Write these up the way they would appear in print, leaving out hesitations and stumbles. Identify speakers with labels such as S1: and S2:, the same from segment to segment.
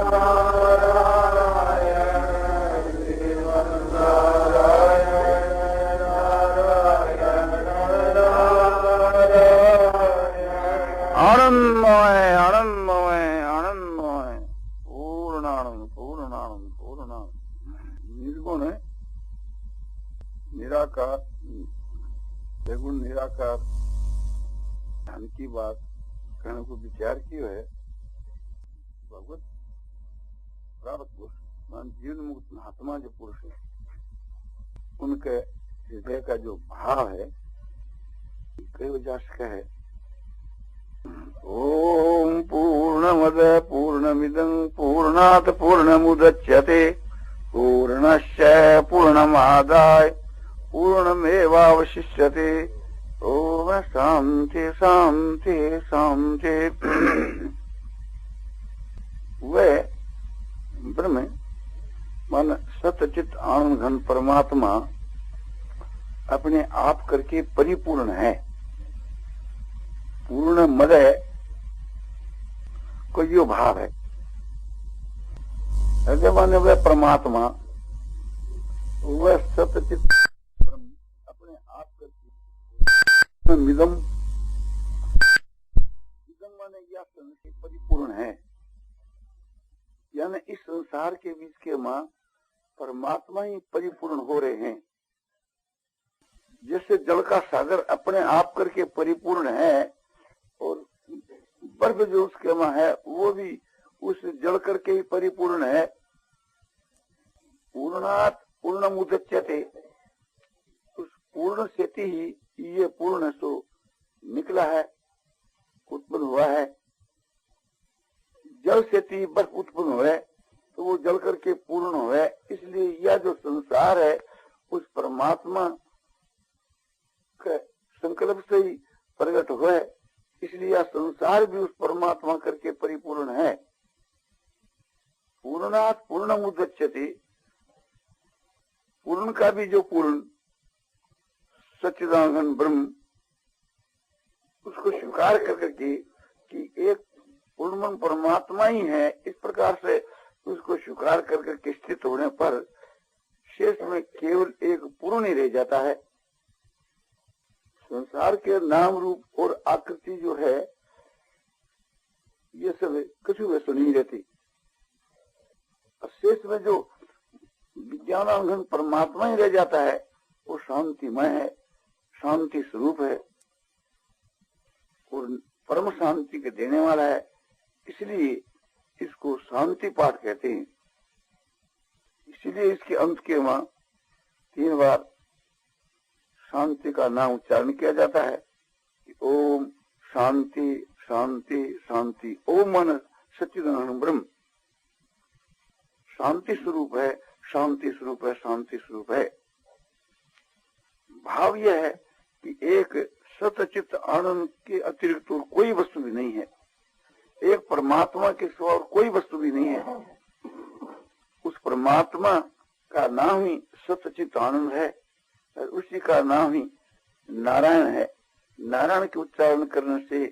S1: आनंदमय आनंदमय आनंदमय पूर्णानंद पूर्णानंद पूर्णानंद। निर्गुण है, निराकार, निर्गुण निराकार धन की बात कहने को विचार किया है। भगवत प्राप्त पुरुष मान जीवन मुक्त महात्मा जो पुरुष है, उनके हृदय का जो भाव है कई वजह से कहे ओम पूर्णमद पूर्णमिदं पूर्णात् पूर्णमुदच्यते पूर्णस्य पूर्णमादाय पूर्णमेवावशिष्यते। ओम शांति शांति शांति। वे ब्रह्म मन सतचित आनंद घन परमात्मा अपने आप करके परिपूर्ण है। पूर्ण मदय को यो भाव है। हृदय माने वह परमात्मा, वह सतचित ब्रह्म अपने आप करके मिदम माने यह संसार परिपूर्ण है। यानी इस संसार के बीच के मां परमात्मा ही परिपूर्ण हो रहे हैं। जैसे जल का सागर अपने आप करके परिपूर्ण है और बर्फ जो उसके मां है वो भी उस जल करके ही परिपूर्ण है। पूर्णात् पूर्णमुदच्यते, उस पूर्ण से ही ये पूर्ण सो निकला है, उत्पन्न हुआ है। जल से ही बर्फ उत्पन्न हुआ है तो वो जल करके पूर्ण हुआ है। इसलिए यह जो संसार है उस परमात्मा के संकल्प से ही प्रकट हुआ है। इसलिए यह संसार भी उस परमात्मा करके परिपूर्ण है। पूर्णात् पूर्णमुदच्यते, पूर्ण का भी जो पूर्ण सच्चिदानंद ब्रह्म, उसको स्वीकार करके कि एक पूर्ण परमात्मा ही है, इस प्रकार से उसको स्वीकार करके स्थित होने पर शेष में केवल एक पूर्ण ही रह जाता है। संसार के नाम रूप और आकृति जो है ये सब कुछ वैसे नहीं रहती। शेष में जो विज्ञानांगन परमात्मा ही रह जाता है वो शांतिमय है, शांति स्वरूप है और परम शांति के देने वाला है। इसलिए इसको शांति पाठ कहते हैं। इसलिए इसके अंत के वहां 3 बार शांति का नाम उच्चारण किया जाता है कि ओम शांति शांति शांति। ओम मन सच्चिदानंद ब्रह्म शांति स्वरूप है, शांति स्वरूप है, शांति स्वरूप है। भाव यह है कि एक सतचित आनंद के अतिरिक्त और कोई वस्तु भी नहीं है। एक परमात्मा के सिवा और कोई वस्तु भी नहीं है। उस परमात्मा का नाम ही सतचित आनंद है और उसी का नाम ही नारायण है। नारायण के उच्चारण करने से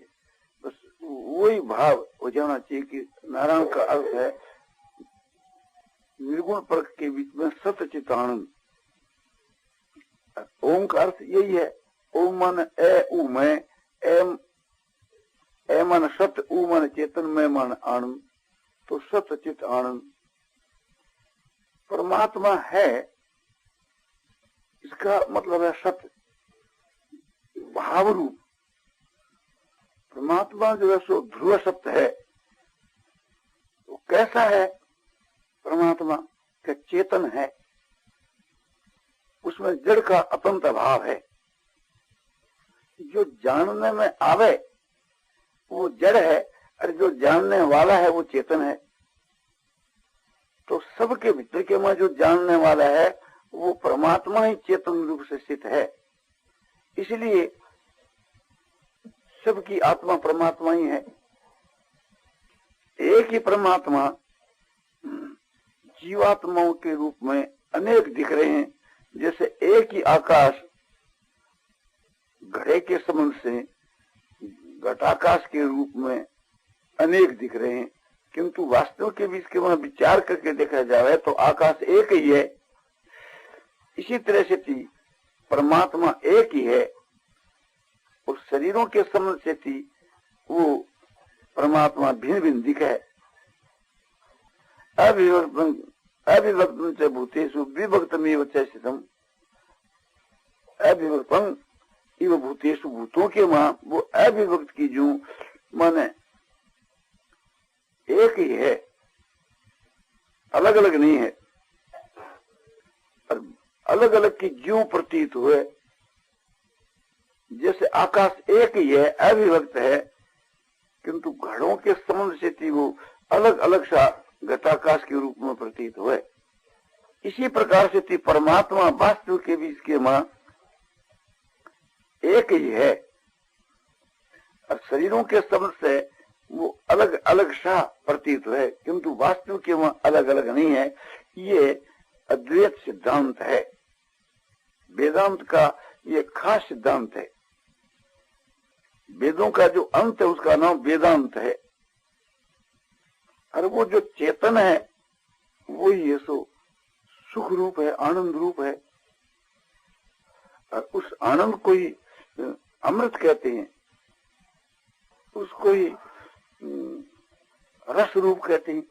S1: बस वही भाव हो जाना चाहिए कि नारायण का अर्थ है निर्गुण पर्क के बीच में सतचित आनंद। ओम का अर्थ यही है। ओम मन ए उ मैं, ए मन सत, उ मन चेतन, मैं मन आनंद। तो सतचित आनंद परमात्मा है, इसका मतलब है सत्य भाव रूप। परमात्मा जो है सो ध्रुव सत्य है। तो कैसा है परमात्मा? का चेतन है, उसमें जड़ का अतंत अभाव है। जो जानने में आवे वो जड़ है और जो जानने वाला है वो चेतन है। तो सबके भीतर के में जो जानने वाला है वो परमात्मा ही चेतन रूप से स्थित है। इसलिए सबकी आत्मा परमात्मा ही है। एक ही परमात्मा जीवात्माओं के रूप में अनेक दिख रहे हैं। जैसे एक ही आकाश घड़े के संबंध से घटाकाश के रूप में अनेक दिख रहे हैं, किंतु वास्तव के बीच के वहां विचार करके देखा जाए तो आकाश एक ही है। इसी तरह से थी परमात्मा एक ही है और शरीरों के संबंध से थी वो परमात्मा भिन्न भिन्न दिखा है। अविभक्तम च भूतेषु विभक्तमेव च स्थितम्। अविभक्तम इव भूतेषु, भूतों के वहां वो अविभक्त की जो माने एक ही है, अलग अलग नहीं है। और अलग अलग की ज्यों प्रतीत हुए, जैसे आकाश एक ही है, अविभक्त है, किंतु घड़ों के संबंध से थी वो अलग अलग सा घटाकाश के रूप में प्रतीत हुए। इसी प्रकार से थी परमात्मा वास्तव के बीच के मां एक ही है और शरीरों के संबंध से वो अलग अलग सा प्रतीत हुए, किंतु वास्तव के वहां अलग अलग नहीं है। ये अद्वैत सिद्धांत है, वेदांत का ये खास सिद्धांत है। वेदों का जो अंत है उसका नाम वेदांत है। और वो जो चेतन है वो ये सो सुख रूप है, आनंद रूप है। और उस आनंद को ही अमृत कहते हैं, उसको ही रस रूप कहते हैं।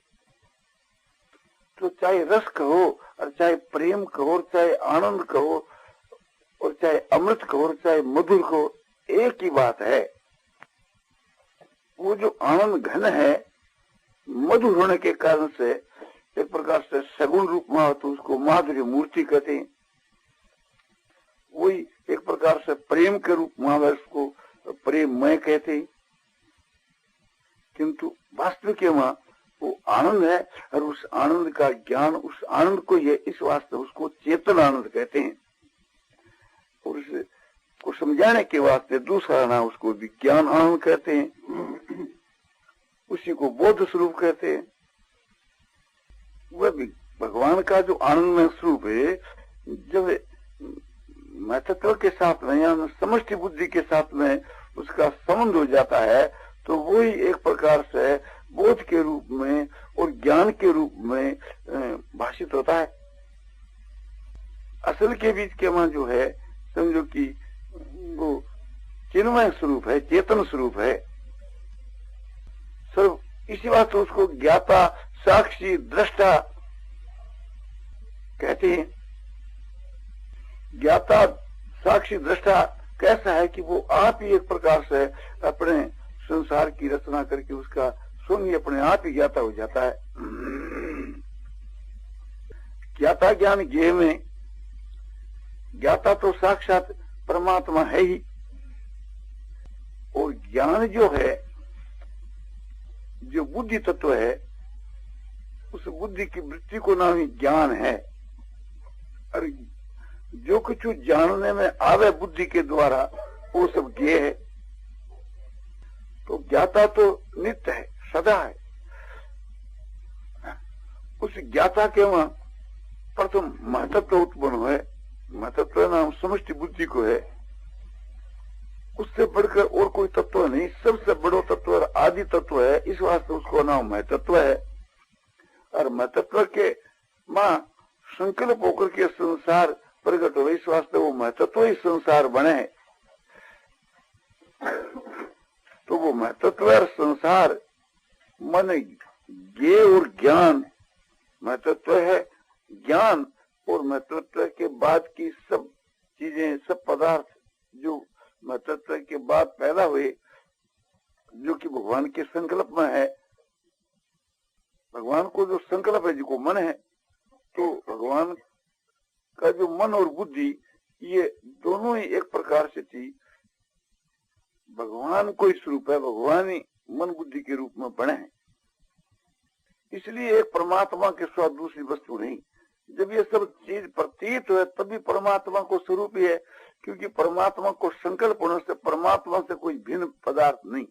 S1: तो चाहे रस कहो और चाहे प्रेम कहो और चाहे आनंद कहो और चाहे अमृत कहो और चाहे मधुर कहो, एक ही बात है। वो जो आनंद घन है मधुर होने के कारण से एक प्रकार से सगुण रूप में हो तो उसको माधुर्य मूर्ति कहते हैं। वही एक प्रकार से प्रेम के रूप में उसको प्रेममय कहते हैं। किंतु वास्तविक वहां वो आनंद है और उस आनंद का ज्ञान, उस आनंद को ये इस वास्ते उसको चेतन आनंद कहते हैं। और उसको समझाने के वास्ते दूसरा नाम उसको विज्ञान आनंद कहते हैं, उसी को बोध स्वरूप कहते हैं। वह भगवान का जो आनंदमय स्वरूप है, जब महत्व के साथ में या समष्टि बुद्धि के साथ में उसका संबंध हो जाता है तो वही एक प्रकार से बोध के रूप में और ज्ञान के रूप में भाषित होता है। असल के बीच के वहां जो है समझो कि वो चिन्मय स्वरूप है, चेतन स्वरूप है। सिर्फ इसी बात तो उसको ज्ञाता, साक्षी, दृष्टा कहते हैं। ज्ञाता, साक्षी, दृष्टा कैसा है कि वो आप ही एक प्रकार से अपने संसार की रचना करके उसका स्वयं ही अपने आप ही ज्ञाता हो जाता है। ज्ञाता ज्ञान ज्ञेय में ज्ञाता तो साक्षात परमात्मा है ही, और ज्ञान जो है, जो बुद्धि तत्व है, उस बुद्धि की वृत्ति को नाम ही ज्ञान है। और जो कुछ जानने में आवे बुद्धि के द्वारा वो सब ज्ञेय है। तो ज्ञाता तो नित्य है, सदा है। उस ज्ञाता के वहां प्रथम महत्व उत्पन्न हुए, महत्व नाम समष्टि बुद्धि को है। उससे बढ़कर और कोई तत्व नहीं, सबसे बड़ो तत्व और आदि तत्व है, इस वास्ते उसको नाम महत्व है। और महत्व के मां संकल्प होकर के संसार प्रकट हो, इस वास्ते वो महत्व ही संसार बने है। तो वो महत्व और संसार मन ज्ञेय और ज्ञान, महत्व है ज्ञान और महत्व के बाद की सब चीजें, सब पदार्थ जो महत्व के बाद पैदा हुए, जो कि भगवान के संकल्प में है। भगवान को जो संकल्प है, जिसको मन है, तो भगवान का जो मन और बुद्धि ये दोनों ही एक प्रकार से थी भगवान को ही स्वरूप है, भगवान ही मन बुद्धि के रूप में बने हैं। इसलिए एक परमात्मा के सिवा दूसरी वस्तु नहीं। जब ये सब चीज प्रतीत है तभी परमात्मा को स्वरूप ही है, क्योंकि परमात्मा को संकल्प होने से परमात्मा से कोई भिन्न पदार्थ नहीं।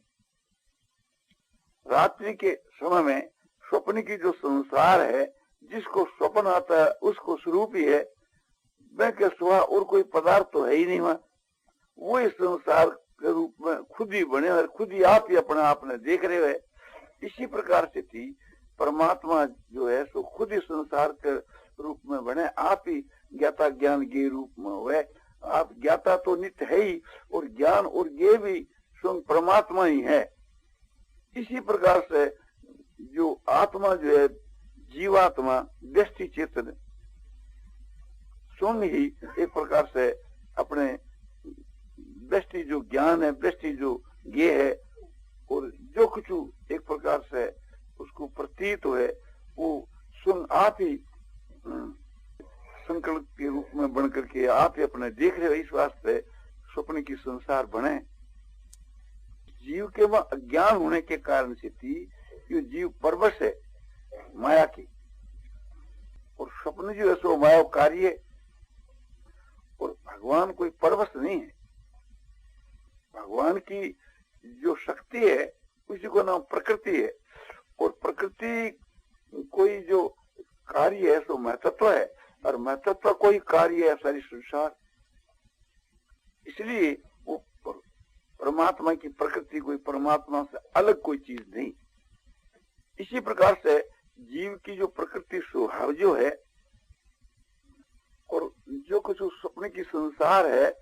S1: रात्रि के समय में स्वप्न की जो संसार है, जिसको स्वप्न आता है उसको स्वरूप ही है, वह के सिवा और कोई पदार्थ तो है ही नहीं। वो इस संसार के रूप में खुद ही बने और खुद ही आप ही अपने आप ने देख रहे हैं। इसी प्रकार से थी परमात्मा जो है सो खुद ही संसार के रूप में बने, आप ही ज्ञाता ज्ञान के रूप में हुए। आप ज्ञाता तो नित्य है ही, और ज्ञान और ज्ञे भी स्वयं परमात्मा ही है। इसी प्रकार से जो आत्मा जो है जीवात्मा व्यष्टि चेतन स्वयं ही एक प्रकार से अपने व्यष्टि जो ज्ञान है, व्यष्टि जो ज्ञे है, और जो कुछ एक प्रकार से उसको प्रतीत हुए वो स्वयं आप ही संकल्प के रूप में बन करके आप ही अपने देख रहे हो। इस वास्ते स्वप्न की संसार बने। जीव के वह अज्ञान होने के कारण से थी कि जीव परवश है माया की, और स्वप्न जो है सो माया कार्य, और भगवान कोई परवश नहीं है। भगवान की जो शक्ति है उसी को नाम प्रकृति है, और प्रकृति कोई जो कार्य है सो महत्व है, और महत्व कोई कार्य है सारी संसार। इसलिए वो परमात्मा की प्रकृति कोई परमात्मा से अलग कोई चीज नहीं। इसी प्रकार से जीव की जो प्रकृति स्वभाव जो है, और जो कुछ स्वप्न की संसार है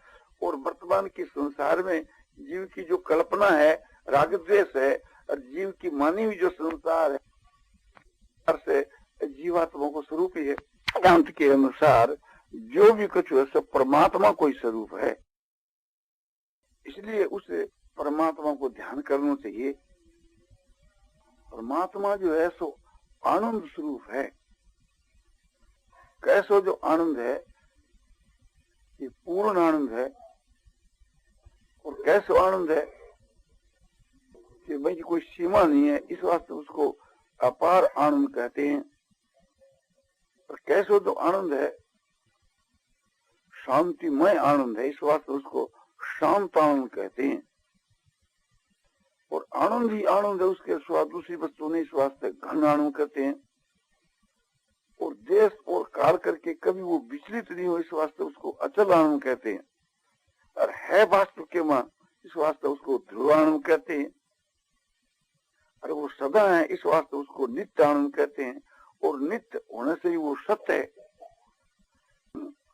S1: और वर्तमान की संसार में जीव की जो कल्पना है, राग द्वेष है, और जीव की मानी हुई जो संसार है से जीवात्मा को स्वरूप ही है। वेदांत के अनुसार जो भी कुछ है सब परमात्मा को ही स्वरूप है। इसलिए उस परमात्मा को ध्यान करना चाहिए। परमात्मा जो है सो आनंद स्वरूप है। कैसो जो आनंद है ये पूर्ण आनंद है, और कैसो आनंद है कि भाई कोई सीमा नहीं है, इस वास्ते उसको अपार आनंद कहते हैं। और कैसो जो आनंद है शांतिमय आनंद है, इस वास्ते उसको शांत आनंद कहते हैं। और आनंद ही आनंद है, उसके स्वाद दूसरी वस्तु नहीं, इस वास्ते घन आनंद कहते हैं। और देश और काल करके कभी वो विचलित नहीं हो, इस वास्ते उसको अचल आनंद कहते हैं। और है वास्तव के मां, इस वास्ते उसको ध्रुव आनंद कहते हैं। और वो सदा है, इस वास्ते उसको नित्य आनंद कहते हैं। और नित्य होने से ही वो सत्य है।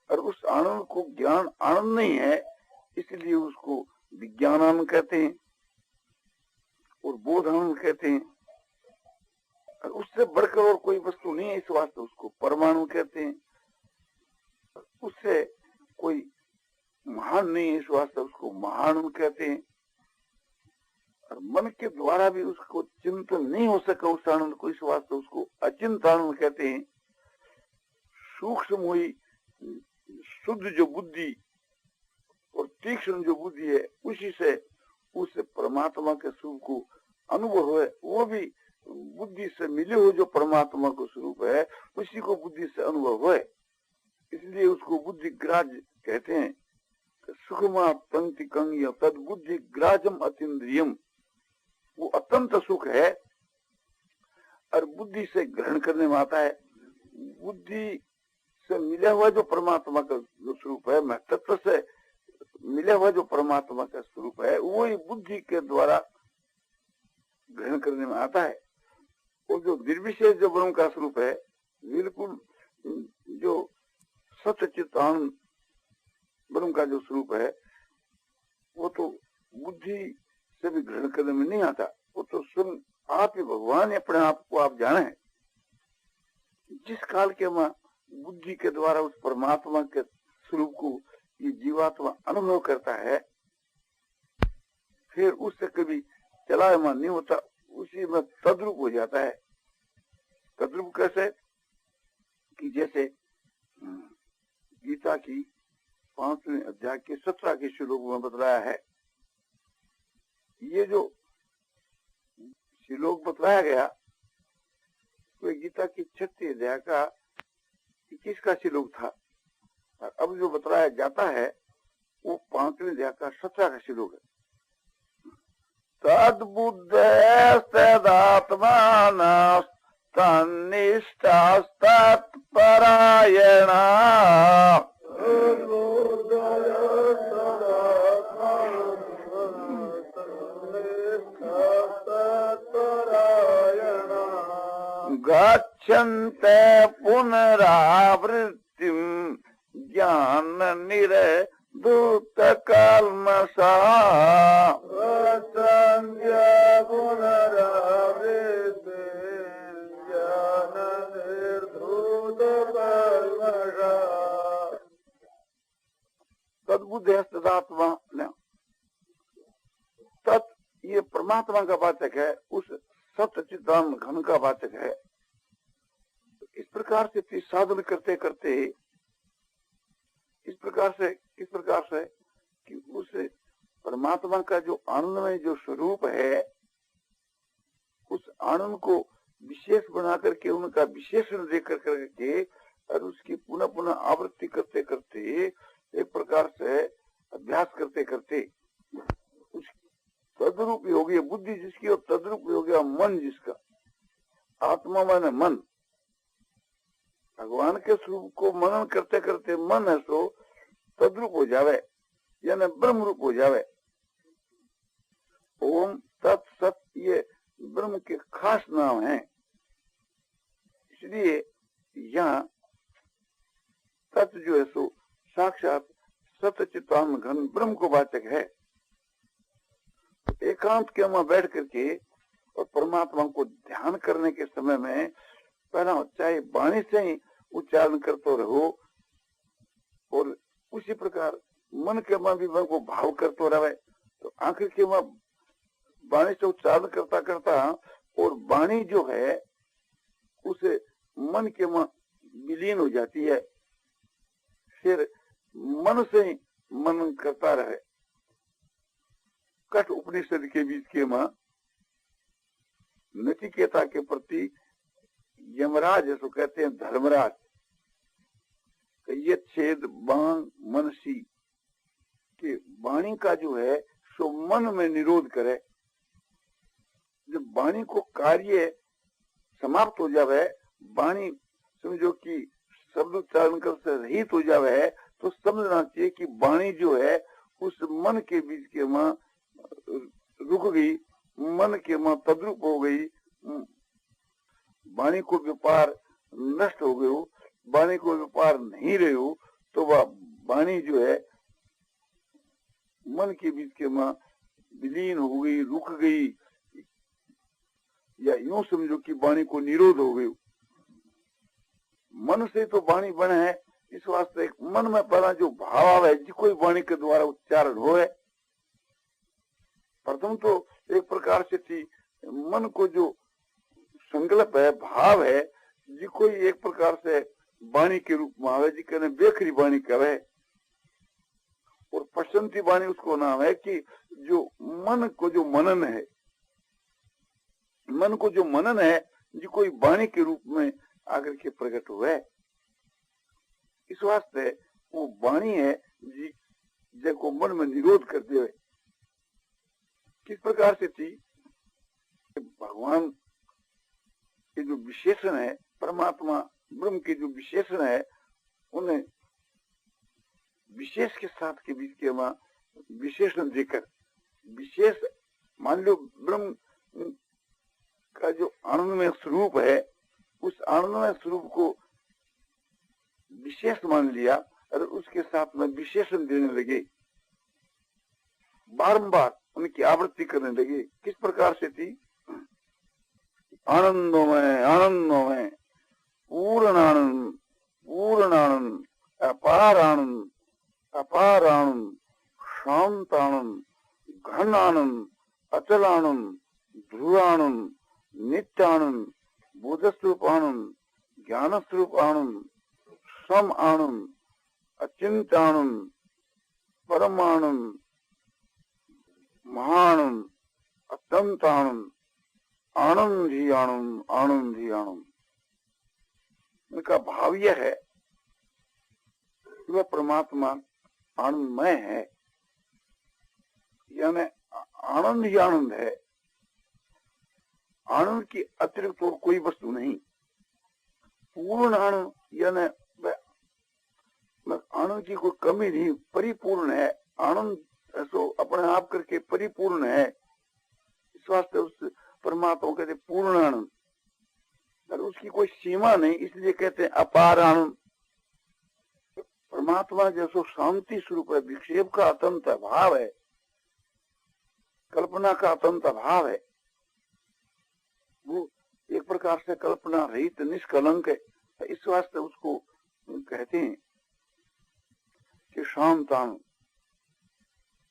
S1: और उस आनंद को ज्ञान आनंद नहीं है, इसलिए उसको विज्ञान आनंद कहते हैं और बोध आनंद कहते हैं। और उससे बढ़कर और कोई वस्तु नहीं है, इस वास्ते उसको परमाणु कहते हैं। उससे कोई महान नहीं है, इस वास्ते उसको महान कहते हैं। और मन के द्वारा भी उसको चिंतन नहीं हो सका उस आनंद को, इस वास्ते उसको अचिंत आनंद कहते हैं। सूक्ष्म हुई शुद्ध जो बुद्धि और तीक्ष्ण जो बुद्धि है, उसी से उस परमात्मा के स्वरूप को अनुभव है। वो भी बुद्धि से मिले हुए जो परमात्मा को स्वरूप है, उसी को बुद्धि से अनुभव है। इसलिए उसको बुद्धि ग्राज कहते हैं। सुखमा पंक्ति कंग तद बुद्धि ग्राजम अतीन्द्रियम, वो अत्यंत सुख है और बुद्धि से ग्रहण करने में आता है। बुद्धि से मिला हुआ जो परमात्मा का जो स्वरूप है, महत्व से मिला हुआ जो परमात्मा का स्वरूप है, वो ही बुद्धि के द्वारा ग्रहण करने में आता है। और जो निर्विशेष जो ब्रह्म का स्वरूप है, बिल्कुल जो सच्चित आनंद ब्रह्म का जो स्वरूप है, वो तो बुद्धि से भी ग्रहण करने में नहीं आता। वो तो स्वयं आप ही भगवान अपने आप को आप जाने हैं। जिस काल के मां बुद्धि के द्वारा उस परमात्मा के स्वरूप को ये जीवात्मा अनुभव करता है, फिर उससे कभी चलायमान नहीं होता, उसी में तद्रूप हो जाता है। तद्रूप कैसे कि जैसे गीता की 5वें अध्याय के 17 के श्लोक में बतलाया है। ये जो श्लोक बतलाया गया तो गीता की 6वीं अध्याय का 21 का श्लोक था, और अब जो बतलाया जाता है वो 5वें अध्याय का 17 का श्लोक है। तद्बुद्धस्तदात्मानः तन्निष्ठास्तत्परायणा गच्छन्ते पुनरावृत्तिं ज्ञान निरधूत कल्मषा तद्बुद्धि तदात्मा तत् ये परमात्मा का वाचक है, उस सत्य चिदानंद घन का वाचक है। इस प्रकार से साधन करते करते इस प्रकार से कि उस परमात्मा का जो आनंदमय जो स्वरूप है, उस आनंद को विशेष बना करके उनका विशेषण देकर करके और उसकी पुनः पुनः आवृत्ति करते करते एक प्रकार से अभ्यास करते करते उस तद्रूप हो गया बुद्धि जिसकी और तद्रूप हो गया मन जिसका। आत्मा माने मन, भगवान के स्वरूप को मनन करते करते मन है सो तद्रूप हो जावे, यानी ब्रह्म रूप हो जावे। ओम तत् सत ये ब्रह्म के खास नाम है, इसलिए यहाँ तत् जो है सो साक्षात सत्य चित्तानंद घन ब्रह्म को वाचक है। एकांत के वहां बैठ करके और परमात्मा को ध्यान करने के समय में पहला चाहे वाणी से ही उच्चारण करते रहो और उसी प्रकार मन के वहां भी मन को भाव करते रहे, तो आखिर के वहां वाणी से उच्चारण करता करता और वाणी जो है उसे मन के वहां विलीन हो जाती है। फिर मन से ही मनन करता रहे। कठ उपनिषद के बीच के मां नचिकेता के प्रति यमराज ऐसा कहते हैं धर्मराज, ये छेद बांग मनसी के वाणी का जो है सो मन में निरोध करे। जब वाणी को कार्य समाप्त हो जावे, वाणी समझो कि शब्द उच्चारण कर से रहित हो जावे है, तो समझना चाहिए कि वाणी जो है उस मन के बीच के मां रुक गई, मन के मां तद्रूप हो गई, वाणी को व्यापार नष्ट हो गयो, वाणी को व्यापार नहीं रहे हो, तो वह वाणी जो है मन के बीच के मां विलीन हो गई, रुक गई, या यूं समझो कि वाणी को निरोध हो गयो। मन से तो वाणी बने है, इस वास्ते मन में पहला जो भाव आवे जी कोई वाणी के द्वारा उच्चारण हो है। प्रथम तो एक प्रकार से थी मन को जो संकल्प है, भाव है, जी कोई एक प्रकार से वाणी के रूप में आवे, जी कहने बेखरी वाणी कहे, और पसंती वाणी उसको नाम है कि जो मन को जो मनन है, मन को जो मनन है जी कोई वाणी के रूप में आकर के प्रकट हुए। इस वास्ते वो वाणी है जी जिसको मन में निरोध कर दे। किस प्रकार से थी भगवान के जो विशेषण है, परमात्मा ब्रह्म के जो विशेषण है, उन्हें विशेष के साथ के बीच के वहां विशेषण देकर विशेष मान लो ब्रह्म का जो आनंदमय स्वरूप है, उस आनंदमय स्वरूप को विशेष मान लिया और उसके साथ में विशेषण देने लगे, बारंबार उनकी आवृत्ति करने लगे। किस प्रकार से थी? आनंदमय आनंदमय, पूर्ण आनंद पूर्ण आनंद, अपार आनंद अपार आनंद, शांत आनंद, घन आनंद, अचल आनंद, ध्रुव आनंद, नित्य आनंद, बोध स्वरूप आनंद, ज्ञान स्वरूप आनंद, सम आनंद, अचिंत आनंद, परम आनंद, महानंद, अत्यंत आनंद, आनंद ही आनंद, आनंद ही आनंद। इनका भाव यह है कि वह परमात्मा आनंदमय है, यानी आनंद ही आनंद है। आनंद की अतिरिक्त और कोई वस्तु नहीं। पूर्ण आनंद यानी आनंद की कोई कमी नहीं, परिपूर्ण है। आनंद ऐसो अपने आप करके परिपूर्ण है। इस वास्ते उस परमात्मा कहते पूर्ण आनंद। और उसकी कोई सीमा नहीं, इसलिए कहते हैं अपार आनंद। परमात्मा जैसो शांति स्वरूप है, विक्षेप का अत्यंत अभाव है, कल्पना का अत्यंत अभाव है, वो एक प्रकार से कल्पना रहित निष्कलंक है। इस वास्ते उसको कहते हैं कि शांत आनंद,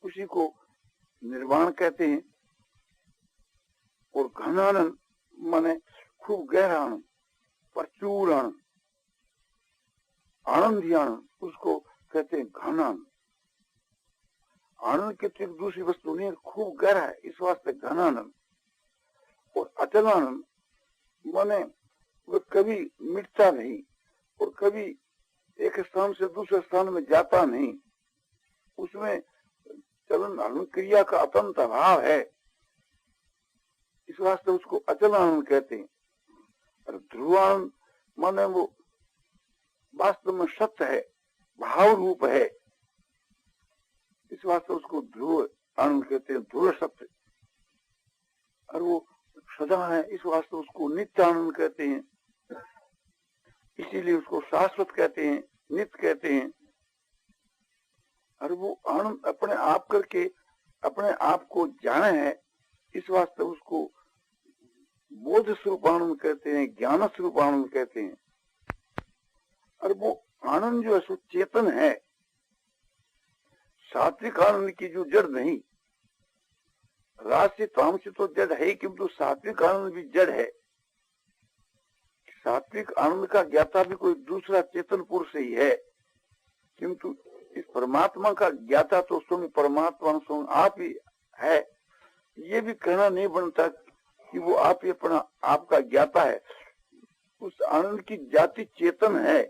S1: उसी को निर्वाण कहते हैं। और घनानंद माने खूब गहरा आनंद, प्रचुर आनंद, आनंद ही आनंद, उसको कहते हैं घनानंद। आनंद के तो एक दूसरी वस्तु नहीं, खूब गहरा है, इस वास्ते घनानंद। और अचलानंद माने वो कभी मिटता नहीं और कभी एक स्थान से दूसरे स्थान में जाता नहीं, उसमें चलन हलन क्रिया का अत्यंत अभाव है, इस वास्ते उसको अचल आनंद कहते हैं। और ध्रुवानंद माने वो वास्तव में सत्य है, भाव रूप है, इस वास्ते उसको ध्रुव आनंद कहते हैं, ध्रुव सत्य। और वो सदा है, इस वास्ते उसको नित्य आनंद कहते हैं, इसीलिए उसको शाश्वत कहते हैं, नित्य कहते हैं। और वो आनंद अपने आप करके अपने आप को जाने है, इस वास्ते उसको बोध स्वरूप आनंद कहते हैं, ज्ञान स्वरूप आनंद कहते हैं। और वो आनंद जो है सो चेतन है, सात्विक आनंद की जो जड़ नहीं, राजसी तामसी तो जड़ है, किंतु सात्विक आनंद भी जड़ है। सात्विक आनंद का ज्ञाता भी कोई दूसरा चेतन पुरुष ही है, किंतु इस परमात्मा का ज्ञाता तो स्वयं परमात्मा स्वयं आप ही है। ये भी कहना नहीं बनता कि वो आप ही अपना आपका ज्ञाता है, उस आनंद की जाति चेतन है,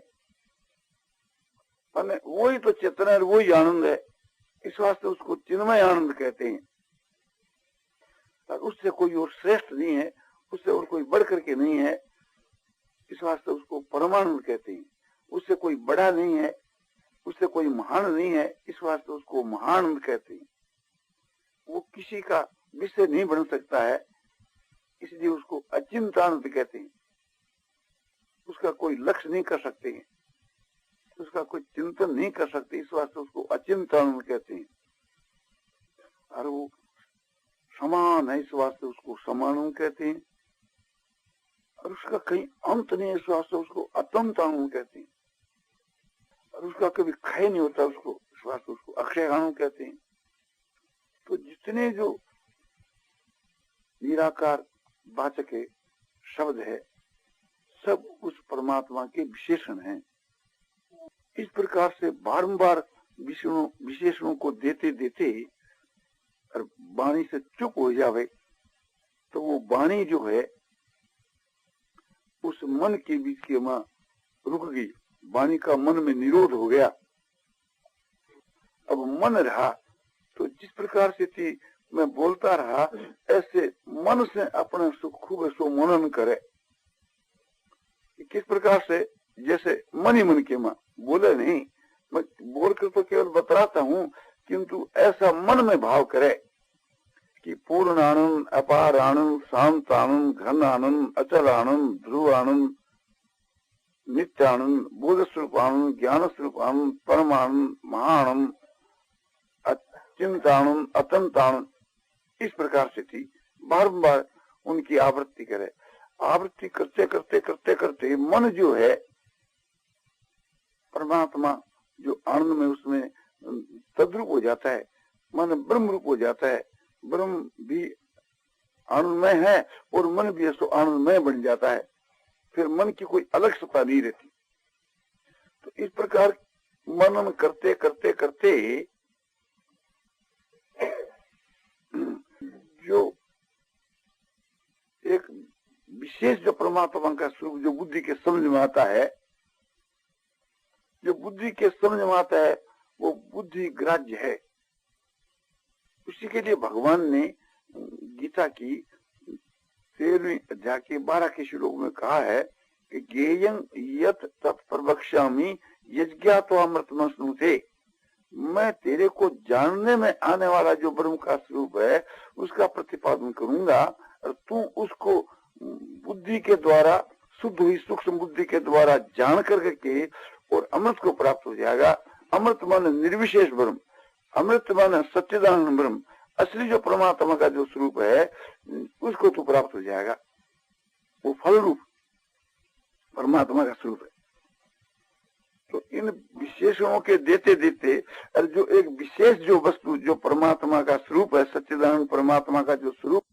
S1: वही तो चेतन है, वही आनंद है, इस वास्ते उसको चिन्मय आनंद कहते हैं। और उससे कोई और श्रेष्ठ नहीं है, उससे और कोई बढ़ करके नहीं है, इस वास्ते उसको परमानंद कहते हैं। उससे कोई बड़ा नहीं है, उससे कोई महान नहीं है, इस वास्ते उसको महानंद कहते हैं। वो किसी का विषय नहीं बन सकता है, इसलिए उसको अचिंत आनंद कहते हैं। उसका कोई लक्ष्य नहीं कर सकते हैं, उसका कोई चिंतन नहीं कर सकते, इस वास्ते उसको अचिंत आनंद कहते हैं। और वो समान है, इस वास्ते उसको समानंद कहते हैं। और उसका कहीं अंत नहीं है, इस वास्ते उसको अतंत आनंद कहते हैं। और उसका कभी क्षय नहीं होता, उसको इस वास्ते उसको अक्षय आनंद कहते हैं। तो जितने जो निराकार वाचक है शब्द है, सब उस परमात्मा के विशेषण हैं। इस प्रकार से बारंबार विशेषणों को देते देते और वाणी से चुप हो जावे, तो वो वाणी जो है उस मन के बीच के मां रुक गई, वाणी का मन में निरोध हो गया। अब मन रहा तो जिस प्रकार से थी मैं बोलता रहा, ऐसे मन से अपने सुख खूब सो मनन करे। किस प्रकार से, जैसे मन ही मन के मां बोले नहीं, मैं बोल कर तो केवल बतलाता हूँ, किंतु ऐसा मन में भाव करे कि पूर्ण आनंद, अपार आनंद, शांत आनंद, घन आनंद, अचल आनंद, ध्रुव आनंद, नित्य आनंद, बोध स्वरूप आनंद, ज्ञान स्वरूप आनंद, परम आनंद, महानंद, अचिंत आनंद, अतंत आनंद, इस प्रकार से थी। बारंबार उनकी आवृत्ति करे। आवृत्ति करते करते करते करते मन जो है परमात्मा जो आनंद में उसमें तद्रूप हो जाता है, मन ब्रह्म रूप हो जाता है। ब्रह्म भी आनंदमय है और मन भी ऐसो आनंदमय बन जाता है, फिर मन की कोई अलग सत्ता नहीं रहती। तो इस प्रकार मनन करते करते करते जो एक विशेष जो परमात्मा का स्वरूप जो बुद्धि के समझ में आता है, जो बुद्धि के समझ में आता है वो बुद्धि ग्राह्य है। उसी के लिए भगवान ने गीता की 13वें अध्याय के 12 के श्लोक में कहा है कि ज्ञेयं यत् तत् प्रवक्ष्यामि यज्ञात्वामृतमश्नुते। मैं तेरे को जानने में आने वाला जो ब्रह्म का स्वरूप है उसका प्रतिपादन करूंगा और तू उसको बुद्धि के द्वारा शुद्ध हुई सूक्ष्म बुद्धि के द्वारा जान करके और अमृत को प्राप्त हो जाएगा। अमृत माने निर्विशेष ब्रह्म, अमृत माने सच्चिदानंद ब्रह्म, असली जो परमात्मा का जो स्वरूप है उसको तो प्राप्त हो जाएगा। वो फल रूप परमात्मा का स्वरूप है। तो इन विशेषणों के देते देते और जो एक विशेष जो वस्तु जो परमात्मा का स्वरूप है, सच्चिदानंद परमात्मा का जो स्वरूप